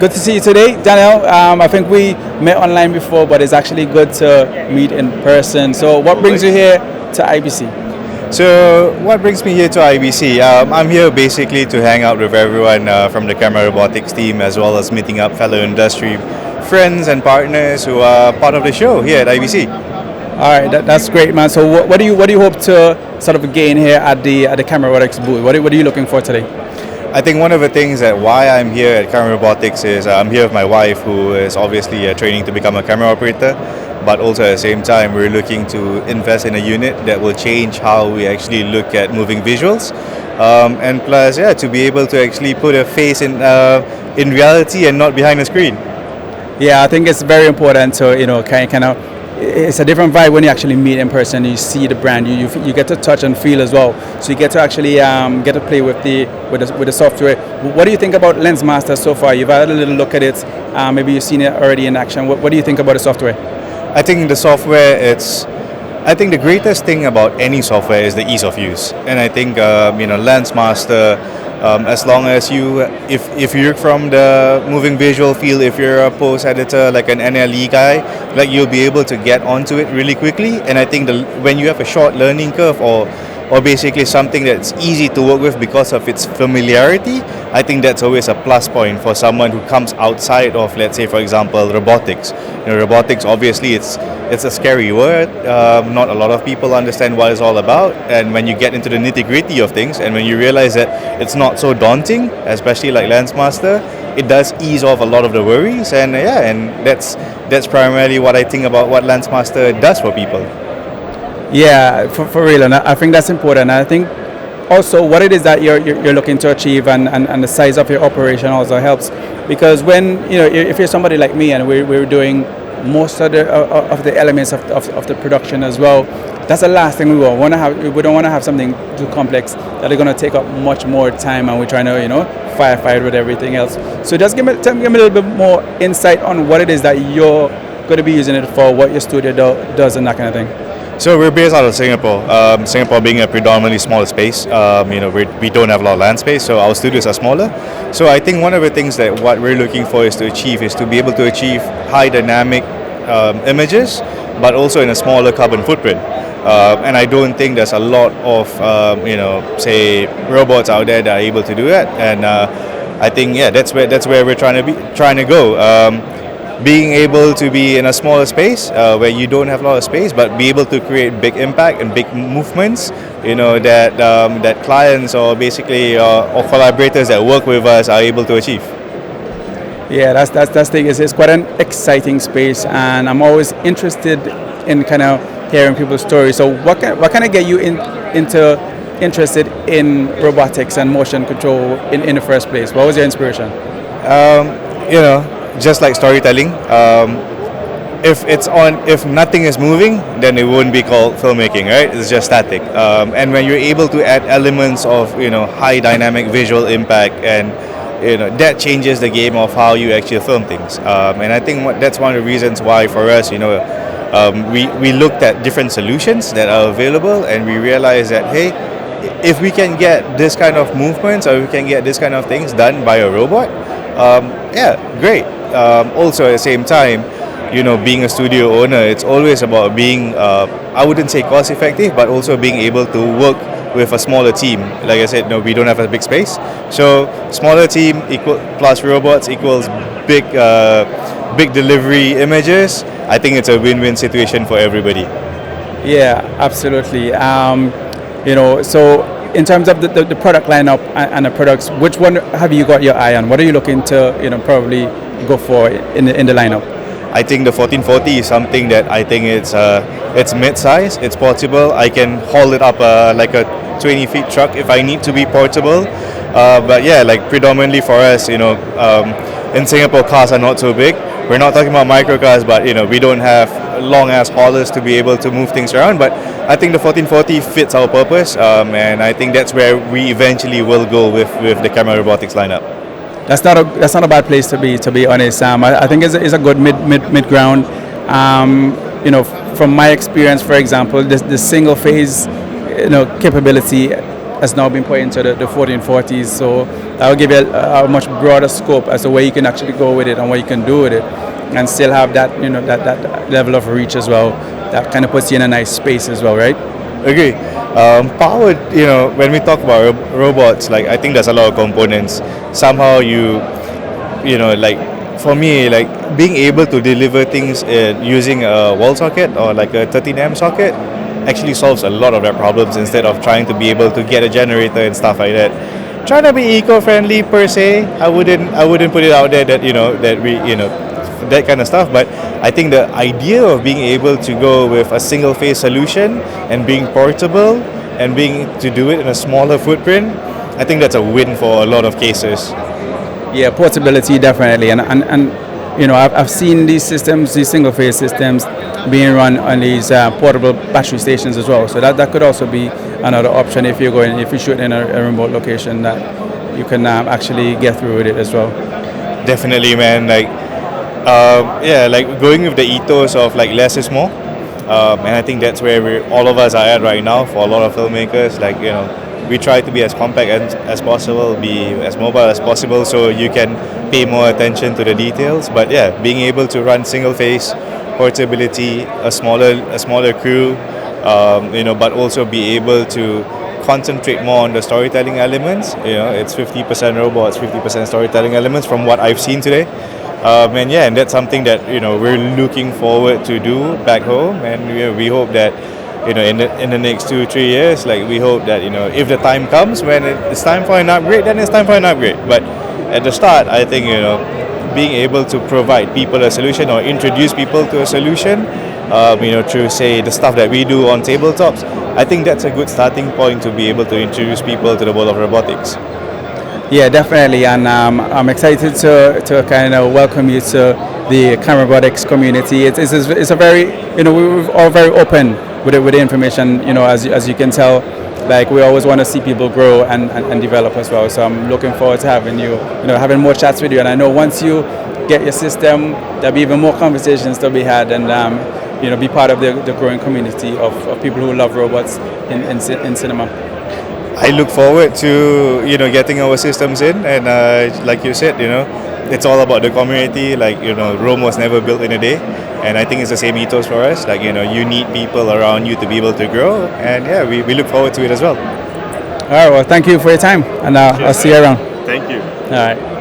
Good to see you today, Daniel. I think we met online before, but it's actually good to meet in person. So, what brings you here to IBC? So what brings me here to IBC? I'm here basically to hang out with everyone from the Camerabotics team, as well as meeting up fellow industry friends and partners who are part of the show here at IBC. All right, that's great, man. So, what do you hope to sort of gain here at the Camerabotics booth? What are you looking for today? I think one of the things that why I'm here at Camerabotics is I'm here with my wife, who is obviously training to become a camera operator, but also at the same time we're looking to invest in a unit that will change how we actually look at moving visuals, and plus, to be able to actually put a face in reality and not behind a screen. Yeah, I think it's very important to kind of. It's a different vibe when you actually meet in person. You see the brand. You get to touch and feel as well. So you get to actually get to play with the software. What do you think about Lensmaster so far? You've had a little look at it. Maybe you've seen it already in action. What do you think about the software? I think the software, I think the greatest thing about any software is the ease of use. And I think Lensmaster, as long as if you're from the moving visual field, if you're a post editor like an NLE guy, like you'll be able to get onto it really quickly. And I think when you have a short learning curve or basically something that's easy to work with because of its familiarity, I think that's always a plus point for someone who comes outside of, let's say, for example, robotics. Robotics, obviously, it's a scary word. Not a lot of people understand what it's all about. And when you get into the nitty-gritty of things, and when you realize that it's not so daunting, especially like Lensmaster, it does ease off a lot of the worries. And that's primarily what I think about what Lensmaster does for people. Yeah, for real, and I think that's important. And I think also what it is that you're looking to achieve, and the size of your operation also helps, because when if you're somebody like me and we're doing most of the elements of the production as well, that's the last thing we want to have. We don't want to have something too complex that are going to take up much more time, and we're trying to firefight with everything else. So just give me a little bit more insight on what it is that you're going to be using it for, what your studio does, and that kind of thing. So we're based out of Singapore. Singapore being a predominantly smaller space, we don't have a lot of land space, so our studios are smaller. So I think one of the things that what we're looking for is to be able to achieve high dynamic images, but also in a smaller carbon footprint. And I don't think there's a lot of say robots out there that are able to do that. And I think that's where we're trying to go. Being able to be in a smaller space where you don't have a lot of space, but be able to create big impact and big movements, that clients or basically or collaborators that work with us are able to achieve. Yeah, that's thing. It's quite an exciting space, and I'm always interested in kind of hearing people's stories. So what kind of get you interested in robotics and motion control in the first place? What was your inspiration? Just like storytelling, if nothing is moving, then it wouldn't be called filmmaking, right? It's just static. And when you're able to add elements of high dynamic visual impact, and that changes the game of how you actually film things. And I think that's one of the reasons why for us, we looked at different solutions that are available, and we realized that hey, if we can get this kind of movements, or we can get this kind of things done by a robot, great. Also at the same time, being a studio owner, it's always about being, I wouldn't say cost effective, but also being able to work with a smaller team. Like I said, we don't have a big space. So smaller team plus robots equals big delivery images. I think it's a win-win situation for everybody. Yeah, absolutely. So in terms of the product lineup and the products, which one have you got your eye on? What are you looking to probably go for in the lineup? I think the 1440 is something that I think it's mid-size, it's portable. I can haul it up like a 20-feet truck if I need to be portable. But like predominantly for us, in Singapore, cars are not so big. We're not talking about microcars, but we don't have long-ass haulers to be able to move things around. But I think the 1440 fits our purpose, and I think that's where we eventually will go with the Camerabotics lineup. That's not a bad place to be honest. I think it's a good mid ground. From my experience, for example, the single phase capability has now been put into the 1440s. So that will give you a much broader scope as to where you can actually go with it and what you can do with it, and still have that that level of reach as well. That kind of puts you in a nice space as well, right? Agree. Powered, when we talk about robots, like I think there's a lot of components. Somehow like for me, like being able to deliver things using a wall socket or like a 13 amp socket actually solves a lot of their problems instead of trying to be able to get a generator and stuff like that. Trying to be eco-friendly per se, I wouldn't put it out there that that kind of stuff, but I think the idea of being able to go with a single phase solution and being portable and being to do it in a smaller footprint, I think that's a win for a lot of cases. Yeah, portability definitely, and I've seen these systems, these single phase systems, being run on these portable battery stations as well. So that could also be another option if you're shooting in a remote location, that you can actually get through with it as well. Definitely, man. Like going with the ethos of like less is more, and I think that's where all of us are at right now. For a lot of filmmakers, we try to be as compact as possible, be as mobile as possible, so you can pay more attention to the details. But yeah, being able to run single phase, portability, a smaller crew, but also be able to concentrate more on the storytelling elements. It's 50% robots, 50% storytelling elements from what I've seen today. And that's something that we're looking forward to do back home, and we hope that in the next 2-3 years, like we hope that if the time comes when it's time for an upgrade, then it's time for an upgrade. But at the start, I think being able to provide people a solution or introduce people to a solution, through say the stuff that we do on tabletops, I think that's a good starting point to be able to introduce people to the world of robotics. Yeah, definitely, and I'm excited to kind of welcome you to the Camerabotics community. It's a very we're all very open with the information. As you can tell, like we always want to see people grow and develop as well. So I'm looking forward to having you, having more chats with you. And I know once you get your system, there'll be even more conversations to be had, and be part of the growing community of people who love robots in cinema. I look forward to getting our systems in, and like you said, it's all about the community. Like Rome was never built in a day, and I think it's the same ethos for us. Like you need people around you to be able to grow, and yeah, we look forward to it as well. All right, well, thank you for your time, and I'll see you around. Thank you. All right.